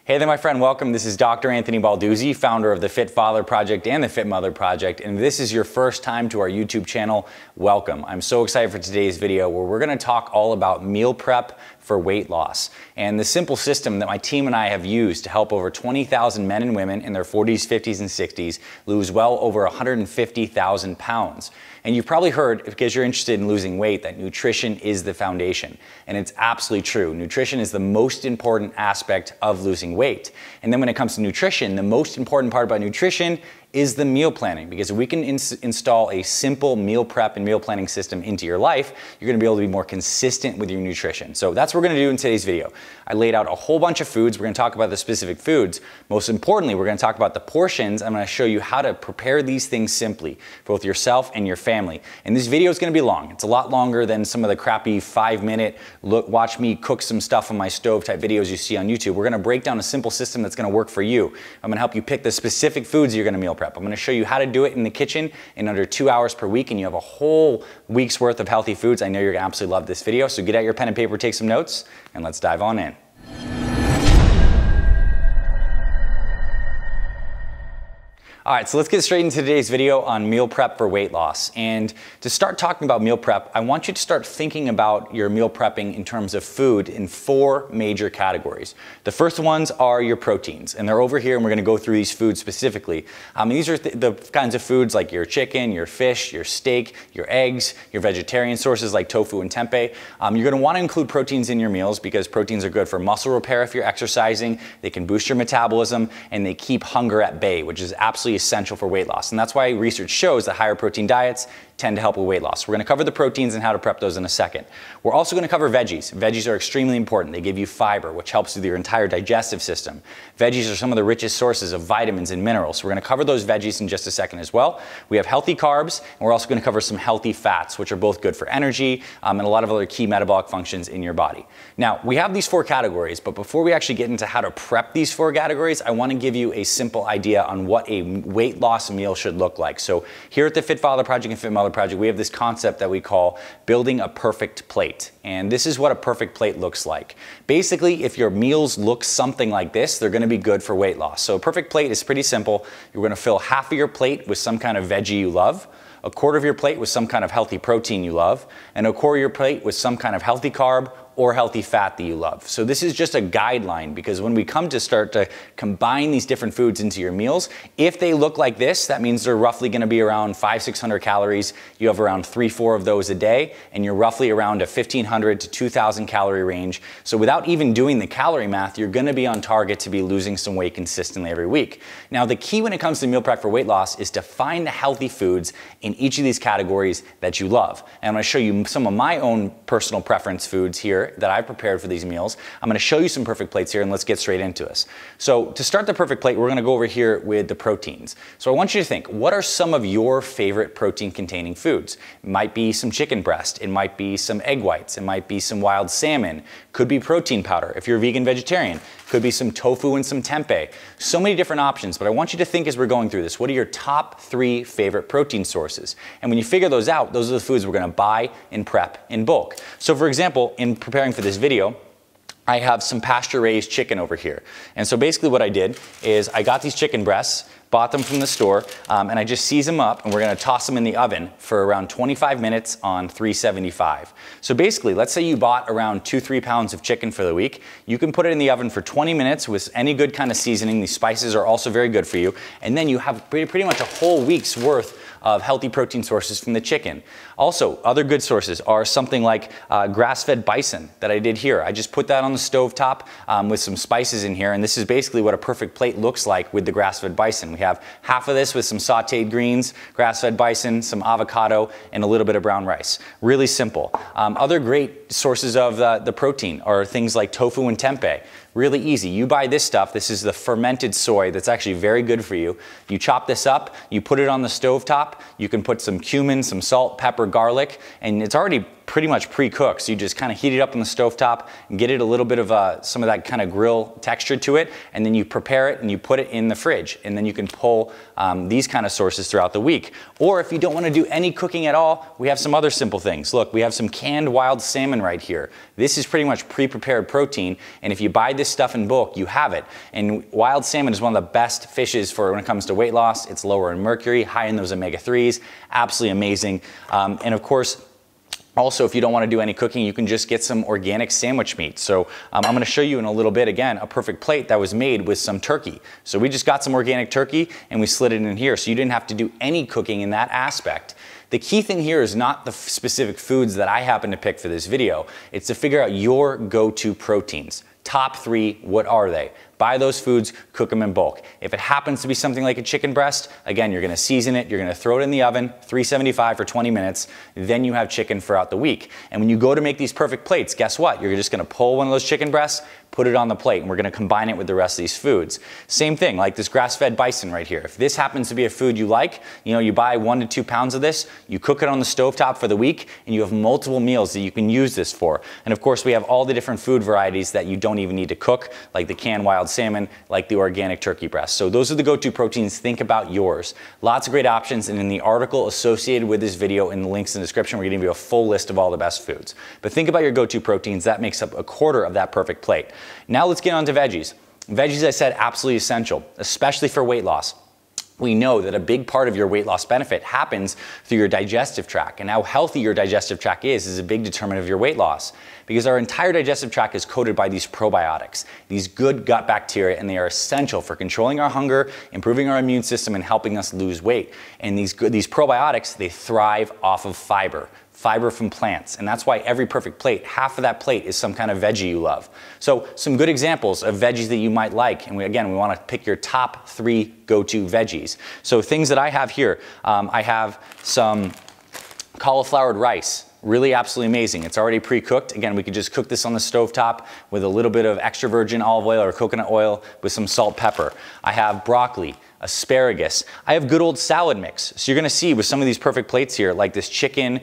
Hey there, my friend. Welcome. This is Dr. Anthony Balduzzi, founder of the Fit Father Project and the Fit Mother Project. And if this is your first time to our YouTube channel, welcome. I'm so excited for today's video where we're going to talk all about meal prep for weight loss and the simple system that my team and I have used to help over 20,000 men and women in their 40s, 50s, and 60s lose well over 150,000 pounds. And you've probably heard, because you're interested in losing weight, that nutrition is the foundation. And it's absolutely true. Nutrition is the most important aspect of losing weight. And then when it comes to nutrition, the most important part about nutrition is the meal planning, because if we can install a simple meal prep and meal planning system into your life, you're going to be able to be more consistent with your nutrition. So that's what we're going to do in today's video. I laid out a whole bunch of foods. We're going to talk about the specific foods. Most importantly, we're going to talk about the portions. I'm going to show you how to prepare these things simply for both yourself and your family. And this video is going to be long. It's a lot longer than some of the crappy 5-minute watch me cook some stuff on my stove type videos you see on YouTube. We're going to break down a simple system that's going to work for you. I'm going to help you pick the specific foods you're going to meal prep. I'm going to show you how to do it in the kitchen in under 2 hours per week, and you have a whole week's worth of healthy foods. I know you're going to absolutely love this video, so get out your pen and paper, take some notes, and let's dive on in. All right, so let's get straight into today's video on meal prep for weight loss. And to start talking about meal prep, I want you to start thinking about your meal prepping in terms of food in 4 major categories. The first ones are your proteins, and they're over here, and we're gonna go through these foods specifically. These are the kinds of foods like your chicken, your fish, your steak, your eggs, your vegetarian sources like tofu and tempeh. You're gonna wanna include proteins in your meals because proteins are good for muscle repair if you're exercising, they can boost your metabolism, and they keep hunger at bay, which is absolutely essential for weight loss. And that's why research shows that higher protein diets tend to help with weight loss. We're going to cover the proteins and how to prep those in a second. We're also going to cover veggies. Veggies are extremely important. They give you fiber, which helps with your entire digestive system. Veggies are some of the richest sources of vitamins and minerals. So we're going to cover those veggies in just a second as well. We have healthy carbs, and we're also going to cover some healthy fats, which are both good for energy and a lot of other key metabolic functions in your body. Now, we have these 4 categories, but before we actually get into how to prep these 4 categories, I want to give you a simple idea on what a weight loss meal should look like. So here at the Fit Father Project and Fit Mother Project, we have this concept that we call building a perfect plate. And this is what a perfect plate looks like. Basically, if your meals look something like this, they're going to be good for weight loss. So a perfect plate is pretty simple. You're going to fill half of your plate with some kind of veggie you love, a quarter of your plate with some kind of healthy protein you love, and a quarter of your plate with some kind of healthy carb or healthy fat that you love. So this is just a guideline, because when we come to start to combine these different foods into your meals, if they look like this, that means they're roughly gonna be around 500-600 calories. You have around 3-4 of those a day, and you're roughly around a 1,500 to 2,000 calorie range. So without even doing the calorie math, you're gonna be on target to be losing some weight consistently every week. Now, the key when it comes to meal prep for weight loss is to find the healthy foods in each of these categories that you love. And I'm gonna show you some of my own personal preference foods here that I prepared for these meals. I'm going to show you some perfect plates here, and let's get straight into this. So to start the perfect plate, we're going to go over here with the proteins. So I want you to think, what are some of your favorite protein containing foods? It might be some chicken breast, it might be some egg whites, it might be some wild salmon, could be protein powder if you're a vegan vegetarian, could be some tofu and some tempeh. So many different options, but I want you to think as we're going through this, what are your top 3 favorite protein sources? And when you figure those out, those are the foods we're going to buy and prep in bulk. So for example, in preparing for this video, I have some pasture-raised chicken over here. And so basically what I did is I got these chicken breasts, bought them from the store, and I just seasoned them up, and we're gonna toss them in the oven for around 25 minutes on 375. So basically, let's say you bought around 2-3 pounds of chicken for the week. You can put it in the oven for 20 minutes with any good kind of seasoning. These spices are also very good for you. And then you have pretty much a whole week's worth of healthy protein sources from the chicken. Also, other good sources are something like grass-fed bison that I did here. I just put that on the stove top with some spices in here, and this is basically what a perfect plate looks like with the grass-fed bison. We have half of this with some sauteed greens, grass-fed bison, some avocado, and a little bit of brown rice. Really simple. Other great sources of the protein are things like tofu and tempeh. Really easy. You buy this stuff. This is the fermented soy that's actually very good for you. You chop this up, you put it on the stove top. You can put some cumin, some salt, pepper, garlic, and it's already pretty much pre-cooked. So you just kind of heat it up on the stovetop and get it a little bit of some of that kind of grill texture to it, and then you prepare it and you put it in the fridge, and then you can pull these kind of sources throughout the week. Or if you don't want to do any cooking at all, we have some other simple things. Look, we have some canned wild salmon right here. This is pretty much pre-prepared protein, and if you buy this stuff in bulk, you have it. And wild salmon is one of the best fishes for when it comes to weight loss. It's lower in mercury, high in those omega-3s, absolutely amazing. And of course, also, if you don't want to do any cooking, you can just get some organic sandwich meat. So I'm going to show you in a little bit, again, a perfect plate that was made with some turkey. So we just got some organic turkey and we slid it in here. So you didn't have to do any cooking in that aspect. The key thing here is not the specific foods that I happen to pick for this video. It's to figure out your go-to proteins. Top 3, what are they? Buy those foods, cook them in bulk. If it happens to be something like a chicken breast, again, you're gonna season it, you're gonna throw it in the oven, 375 for 20 minutes, then you have chicken throughout the week. And when you go to make these perfect plates, guess what? You're just gonna pull one of those chicken breasts, put it on the plate, and we're gonna combine it with the rest of these foods. Same thing, like this grass-fed bison right here. If this happens to be a food you like, you buy 1 to 2 pounds of this, you cook it on the stovetop for the week, and you have multiple meals that you can use this for. And of course, we have all the different food varieties that you don't even need to cook, like the canned wild salmon, like the organic turkey breast. So those are the go-to proteins. Think about yours. Lots of great options, and in the article associated with this video in the links in the description, we're gonna give you a full list of all the best foods. But think about your go-to proteins. That makes up 1/4 of that perfect plate. Now let's get on to veggies. Veggies, I said, absolutely essential, especially for weight loss. We know that a big part of your weight loss benefit happens through your digestive tract, and how healthy your digestive tract is a big determinant of your weight loss, because our entire digestive tract is coated by these probiotics, these good gut bacteria, and they are essential for controlling our hunger, improving our immune system, and helping us lose weight. And these probiotics, they thrive off of fiber from plants. And that's why every perfect plate, half of that plate is some kind of veggie you love. So some good examples of veggies that you might like. And we want to pick your top 3 go-to veggies. So things that I have here, I have some cauliflowered rice. Really absolutely amazing. It's already pre-cooked. Again, we could just cook this on the stovetop with a little bit of extra virgin olive oil or coconut oil with some salt, pepper. I have broccoli, asparagus. I have good old salad mix. So you're gonna see with some of these perfect plates here, like this chicken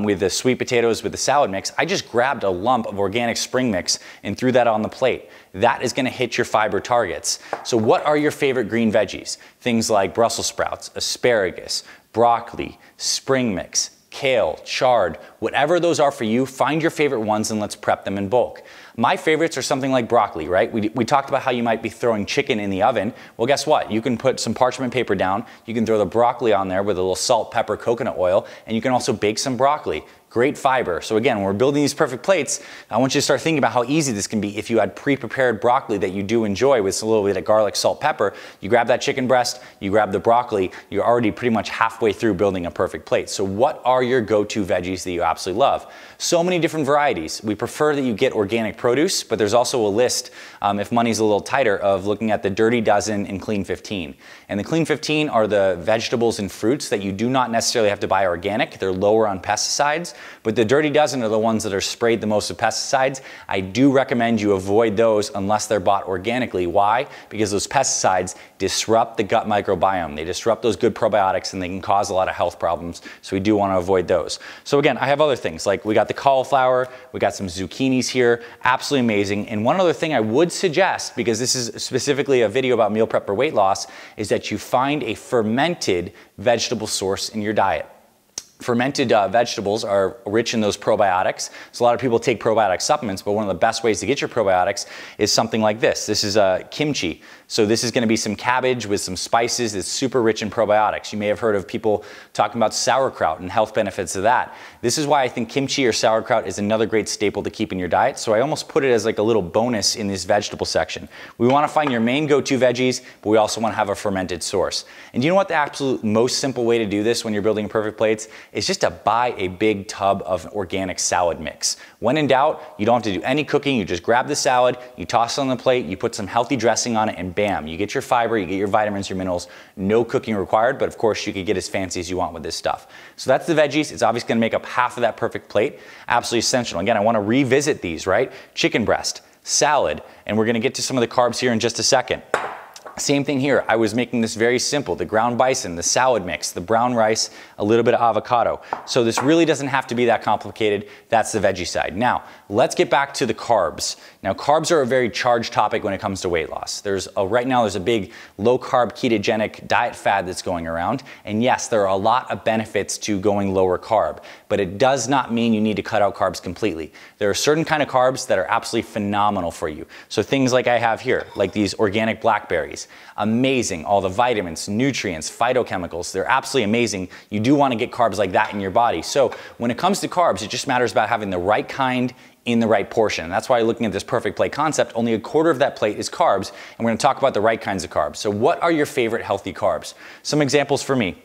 with the sweet potatoes with the salad mix, I just grabbed a lump of organic spring mix and threw that on the plate. That is gonna hit your fiber targets. So what are your favorite green veggies? Things like Brussels sprouts, asparagus, broccoli, spring mix, kale, chard, whatever those are for you, find your favorite ones and let's prep them in bulk. My favorites are something like broccoli, right? We talked about how you might be throwing chicken in the oven. Well, guess what? You can put some parchment paper down, you can throw the broccoli on there with a little salt, pepper, coconut oil, and you can also bake some broccoli. Great fiber. So again, when we're building these perfect plates, I want you to start thinking about how easy this can be if you had pre-prepared broccoli that you do enjoy with a little bit of garlic, salt, pepper. You grab that chicken breast, you grab the broccoli, you're already pretty much halfway through building a perfect plate. So what are your go-to veggies that you absolutely love? So many different varieties. We prefer that you get organic produce, but there's also a list, if money's a little tighter, of looking at the Dirty Dozen and Clean 15. And the Clean 15 are the vegetables and fruits that you do not necessarily have to buy organic. They're lower on pesticides. But the Dirty Dozen are the ones that are sprayed the most with pesticides. I do recommend you avoid those unless they're bought organically. Why? Because those pesticides disrupt the gut microbiome. They disrupt those good probiotics and they can cause a lot of health problems. So we do want to avoid those. So again, I have other things like we got the cauliflower, we got some zucchinis here, absolutely amazing. And one other thing I would suggest, because this is specifically a video about meal prep for weight loss, is that you find a fermented vegetable source in your diet. Fermented vegetables are rich in those probiotics. So a lot of people take probiotic supplements, but one of the best ways to get your probiotics is something like this. This is kimchi. So this is going to be some cabbage with some spices. It's super rich in probiotics. You may have heard of people talking about sauerkraut and health benefits of that. This is why I think kimchi or sauerkraut is another great staple to keep in your diet. So I almost put it as like a little bonus in this vegetable section. We want to find your main go-to veggies, but we also want to have a fermented source. And you know what the absolute most simple way to do this when you're building perfect plates is just to buy a big tub of organic salad mix. When in doubt, you don't have to do any cooking. You just grab the salad, you toss it on the plate, you put some healthy dressing on it, and bam, you get your fiber, you get your vitamins, your minerals. No cooking required, but of course you could get as fancy as you want with this stuff. So that's the veggies. It's obviously going to make up half of that perfect plate. Absolutely essential. Again, I want to revisit these, right? Chicken breast, salad, and we're going to get to some of the carbs here in just a second. Same thing here. I was making this very simple. The ground bison, the salad mix, the brown rice, a little bit of avocado. So this really doesn't have to be that complicated. That's the veggie side. Now, let's get back to the carbs. Now, carbs are a very charged topic when it comes to weight loss. Right now there's a big low carb ketogenic diet fad that's going around. And yes, there are a lot of benefits to going lower carb, but it does not mean you need to cut out carbs completely. There are certain kind of carbs that are absolutely phenomenal for you. So things like I have here, like these organic blackberries. Amazing, all the vitamins, nutrients, phytochemicals, they're absolutely amazing. You do want to get carbs like that in your body. So when it comes to carbs, it just matters about having the right kind in the right portion. And that's why looking at this perfect plate concept, only a quarter of that plate is carbs, and we're going to talk about the right kinds of carbs. So what are your favorite healthy carbs? Some examples for me.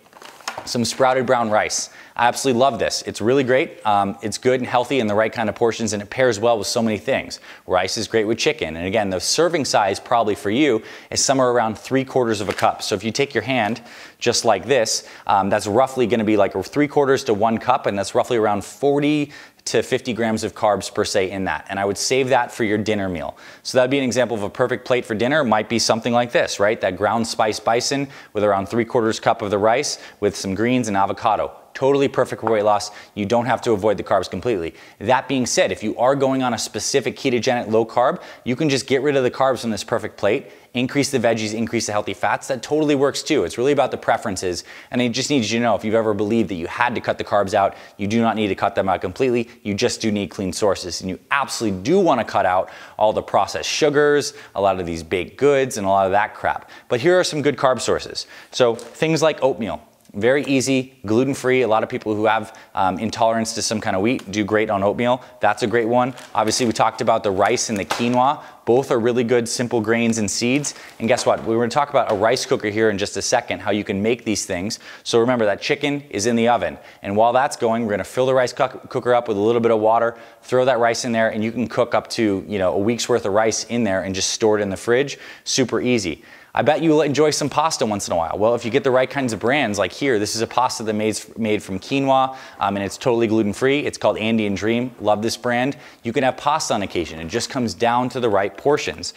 Some sprouted brown rice. I absolutely love this. It's really great. It's good and healthy in the right kind of portions, and it pairs well with so many things. Rice is great with chicken. And again, the serving size probably for you is somewhere around 3/4 of a cup. So if you take your hand just like this, that's roughly going to be like 3/4 to 1 cup, and that's roughly around 40 to 50 grams of carbs per se in that. And I would save that for your dinner meal. So that'd be an example of a perfect plate for dinner. Might be something like this, right? That ground spice bison with around 3/4 cup of the rice with some greens and avocado. Totally perfect for weight loss. You don't have to avoid the carbs completely. That being said, if you are going on a specific ketogenic low carb, you can just get rid of the carbs from this perfect plate, increase the veggies, increase the healthy fats. That totally works too. It's really about the preferences. And I just need you to know, if you've ever believed that you had to cut the carbs out, you do not need to cut them out completely. You just do need clean sources. And you absolutely do want to cut out all the processed sugars, a lot of these baked goods, and a lot of that crap. But here are some good carb sources. So things like oatmeal. Very easy, gluten-free. A lot of people who have intolerance to some kind of wheat do great on oatmeal. That's a great one. Obviously, we talked about the rice and the quinoa. Both are really good, simple grains and seeds. And guess what? We're going to talk about a rice cooker here in just a second, how you can make these things. So remember, that chicken is in the oven. And while that's going, we're going to fill the rice cooker up with a little bit of water, throw that rice in there, and you can cook up to, a week's worth of rice in there and just store it in the fridge. Super easy. I bet you'll enjoy some pasta once in a while. Well, if you get the right kinds of brands, like here, this is a pasta that's made from quinoa, and it's totally gluten-free. It's called Andean Dream. Love this brand. You can have pasta on occasion. It just comes down to the right portions.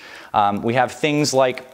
We have things like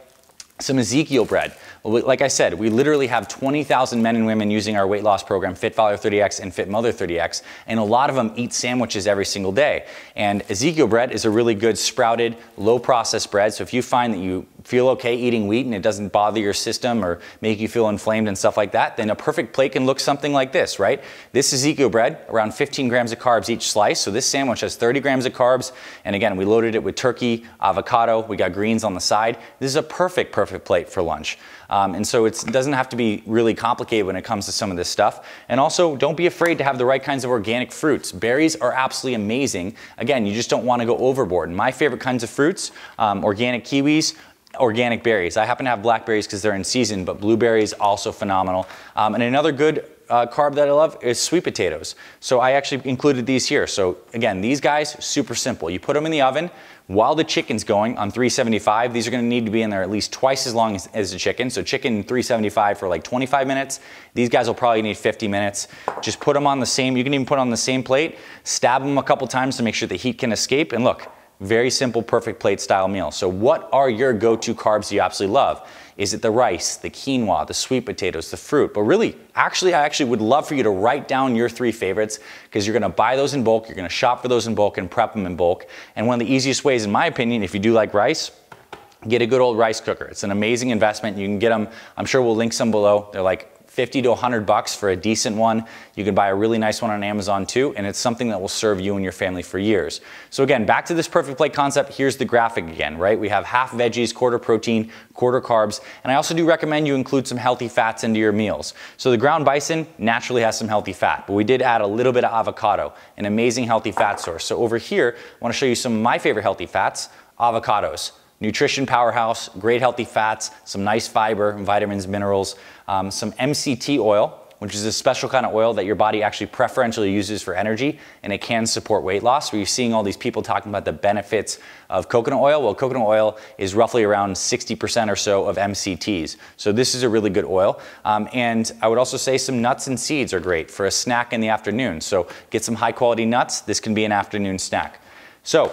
some Ezekiel bread. Like I said, we literally have 20,000 men and women using our weight loss program, Fit Father 30X and Fit Mother 30X, and a lot of them eat sandwiches every single day. And Ezekiel bread is a really good sprouted, low processed bread. So if you find that you feel okay eating wheat and it doesn't bother your system or make you feel inflamed and stuff like that, then a perfect plate can look something like this, right? This Ezekiel bread, around 15 grams of carbs each slice. So this sandwich has 30 grams of carbs. And again, we loaded it with turkey, avocado, we got greens on the side. This is a perfect plate for lunch. And so it doesn't have to be really complicated when it comes to some of this stuff. And also, don't be afraid to have the right kinds of organic fruits. Berries are absolutely amazing. Again, you just don't want to go overboard. And my favorite kinds of fruits, organic kiwis, organic berries. I happen to have blackberries because they're in season, but blueberries also phenomenal. And another good carb that I love is sweet potatoes. So I actually included these here. So again, these guys, super simple. You put them in the oven while the chicken's going on 375. These are going to need to be in there at least twice as long as the chicken. So chicken 375 for like 25 minutes. These guys will probably need 50 minutes. Just put them on the same, you can even put on the same plate, stab them a couple times to make sure the heat can escape. And look, very simple, perfect plate style meal. So what are your go-to carbs you absolutely love? Is it the rice, the quinoa, the sweet potatoes, the fruit? But really, I actually would love for you to write down your 3 favorites, because you're gonna buy those in bulk, you're gonna shop for those in bulk and prep them in bulk. And one of the easiest ways, in my opinion, if you do like rice, get a good old rice cooker. It's an amazing investment. You can get them, I'm sure we'll link some below. They're like 50 to 100 bucks for a decent one. You can buy a really nice one on Amazon too, and it's something that will serve you and your family for years. So again, back to this perfect plate concept, here's the graphic again, right? We have half veggies, quarter protein, quarter carbs, and I also do recommend you include some healthy fats into your meals. So the ground bison naturally has some healthy fat, but we did add a little bit of avocado, an amazing healthy fat source. So over here, I wanna show you some of my favorite healthy fats, avocados. Nutrition powerhouse, great healthy fats, some nice fiber, vitamins, minerals, some MCT oil, which is a special kind of oil that your body actually preferentially uses for energy, and it can support weight loss. We're seeing all these people talking about the benefits of coconut oil. Well, coconut oil is roughly around 60% or so of MCTs. So this is a really good oil. And I would also say some nuts and seeds are great for a snack in the afternoon. So get some high quality nuts. This can be an afternoon snack. So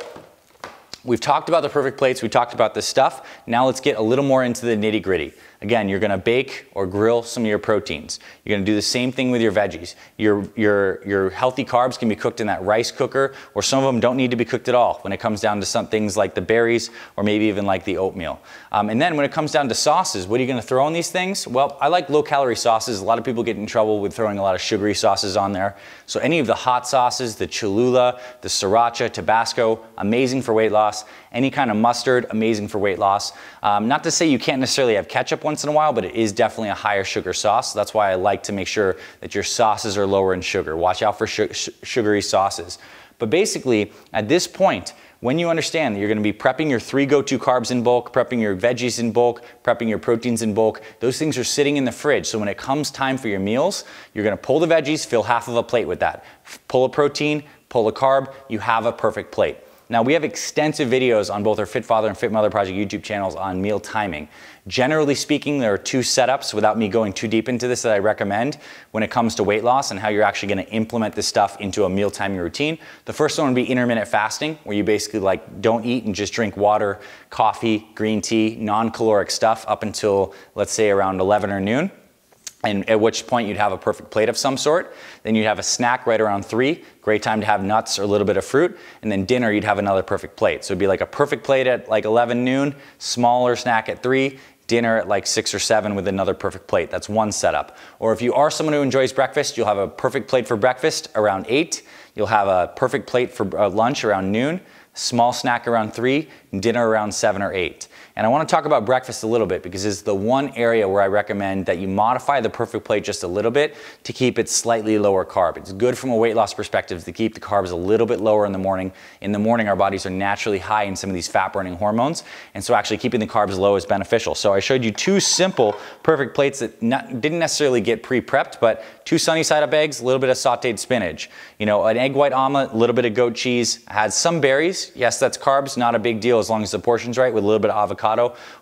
We've talked about the perfect plates, we talked about this stuff. Now let's get a little more into the nitty gritty. Again, you're gonna bake or grill some of your proteins. You're gonna do the same thing with your veggies. Your healthy carbs can be cooked in that rice cooker, or some of them don't need to be cooked at all when it comes down to some things like the berries or maybe even like the oatmeal. And then when it comes down to sauces, what are you gonna throw on these things? Well, I like low-calorie sauces. A lot of people get in trouble with throwing a lot of sugary sauces on there. So any of the hot sauces, the Cholula, the Sriracha, Tabasco, amazing for weight loss. Any kind of mustard, amazing for weight loss. Not to say you can't necessarily have ketchup once in a while, but it is definitely a higher sugar sauce. So that's why I like to make sure that your sauces are lower in sugar. Watch out for sugary sauces. But basically, at this point, when you understand that you're gonna be prepping your 3 go-to carbs in bulk, prepping your veggies in bulk, prepping your proteins in bulk, those things are sitting in the fridge. So when it comes time for your meals, you're gonna pull the veggies, fill half of a plate with that. Pull a protein, pull a carb, you have a perfect plate. Now, we have extensive videos on both our Fit Father and Fit Mother Project YouTube channels on meal timing. Generally speaking, there are 2 setups, without me going too deep into this, that I recommend when it comes to weight loss and how you're actually gonna implement this stuff into a meal timing routine. The first one would be intermittent fasting, where you basically like don't eat and just drink water, coffee, green tea, non-caloric stuff up until, let's say, around 11 or noon. And at which point you'd have a perfect plate of some sort. Then you'd have a snack right around 3. Great time to have nuts or a little bit of fruit. And then dinner, you'd have another perfect plate. So it'd be like a perfect plate at like 11 noon, smaller snack at 3, dinner at like 6 or 7 with another perfect plate. That's one setup. Or if you are someone who enjoys breakfast, you'll have a perfect plate for breakfast around 8. You'll have a perfect plate for lunch around noon, small snack around 3, and dinner around 7 or 8. And I want to talk about breakfast a little bit because it's the one area where I recommend that you modify the perfect plate just a little bit to keep it slightly lower carb. It's good from a weight loss perspective to keep the carbs a little bit lower in the morning. In the morning, our bodies are naturally high in some of these fat-burning hormones, and so actually keeping the carbs low is beneficial. So I showed you 2 simple perfect plates that didn't necessarily get pre-prepped, but 2 sunny-side-up eggs, a little bit of sauteed spinach. You know, an egg white omelet, a little bit of goat cheese, has some berries. Yes, that's carbs, not a big deal as long as the portion's right, with a little bit of avocado.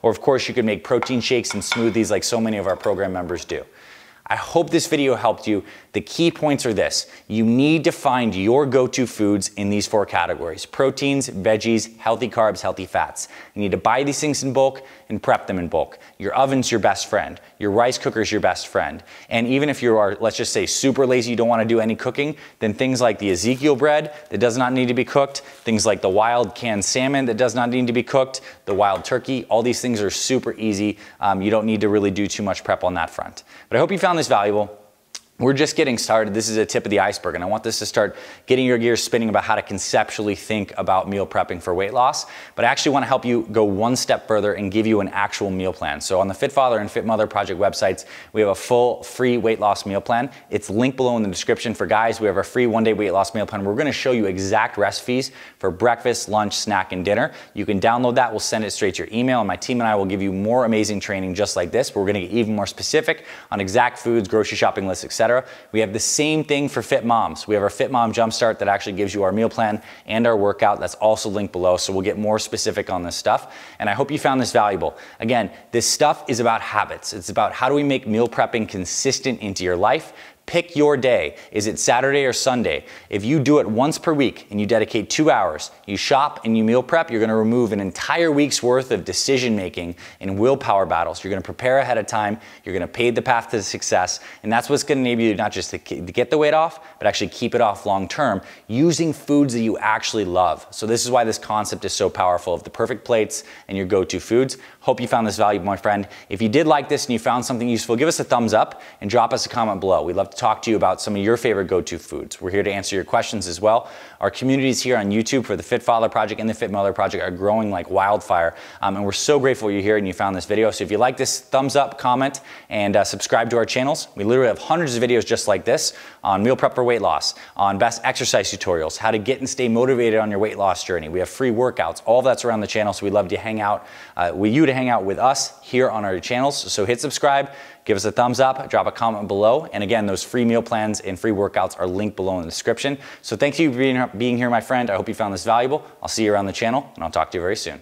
Or of course you could make protein shakes and smoothies like so many of our program members do. I hope this video helped you. The key points are this: you need to find your go-to foods in these 4 categories: proteins, veggies, healthy carbs, healthy fats. You need to buy these things in bulk and prep them in bulk. Your oven's your best friend. Your rice cooker's your best friend. And even if you are, let's just say, super lazy, you don't want to do any cooking, then things like the Ezekiel bread that does not need to be cooked, things like the wild canned salmon that does not need to be cooked, the wild turkey, all these things are super easy. You don't need to really do too much prep on that front. But I hope you found this valuable. We're just getting started. This is a tip of the iceberg, and I want this to start getting your gears spinning about how to conceptually think about meal prepping for weight loss. But I actually want to help you go one step further and give you an actual meal plan. So on the Fit Father and Fit Mother Project websites, we have a full free weight loss meal plan. It's linked below in the description. For guys, we have our free 1-day weight loss meal plan. We're going to show you exact recipes for breakfast, lunch, snack, and dinner. You can download that. We'll send it straight to your email, and my team and I will give you more amazing training just like this. But we're going to get even more specific on exact foods, grocery shopping lists, etc. We have the same thing for Fit Moms. We have our Fit Mom Jumpstart that actually gives you our meal plan and our workout. That's also linked below, so we'll get more specific on this stuff. And I hope you found this valuable. Again, this stuff is about habits. It's about how do we make meal prepping consistent into your life. Pick your day. Is it Saturday or Sunday? If you do it once per week and you dedicate 2 hours, you shop and you meal prep, you're gonna remove an entire week's worth of decision making and willpower battles. You're gonna prepare ahead of time, you're gonna pave the path to success, and that's what's gonna enable you not just to get the weight off, but actually keep it off long term using foods that you actually love. So this is why this concept is so powerful of the perfect plates and your go-to foods. Hope you found this valuable, my friend. If you did like this and you found something useful, give us a thumbs up and drop us a comment below. We'd love to talk to you about some of your favorite go-to foods. We're here to answer your questions as well. Our communities here on YouTube for the Fit Father Project and the Fit Mother Project are growing like wildfire, and we're so grateful you're here and you found this video. So if you like this, thumbs up, comment, and subscribe to our channels. We literally have hundreds of videos just like this on meal prep for weight loss, on best exercise tutorials, how to get and stay motivated on your weight loss journey. We have free workouts. All of that's around the channel, so we'd love to hang out to hang out with us here on our channels. So hit subscribe, give us a thumbs up, drop a comment below. And again, those free meal plans and free workouts are linked below in the description. So thank you for being here, my friend. I hope you found this valuable. I'll see you around the channel, and I'll talk to you very soon.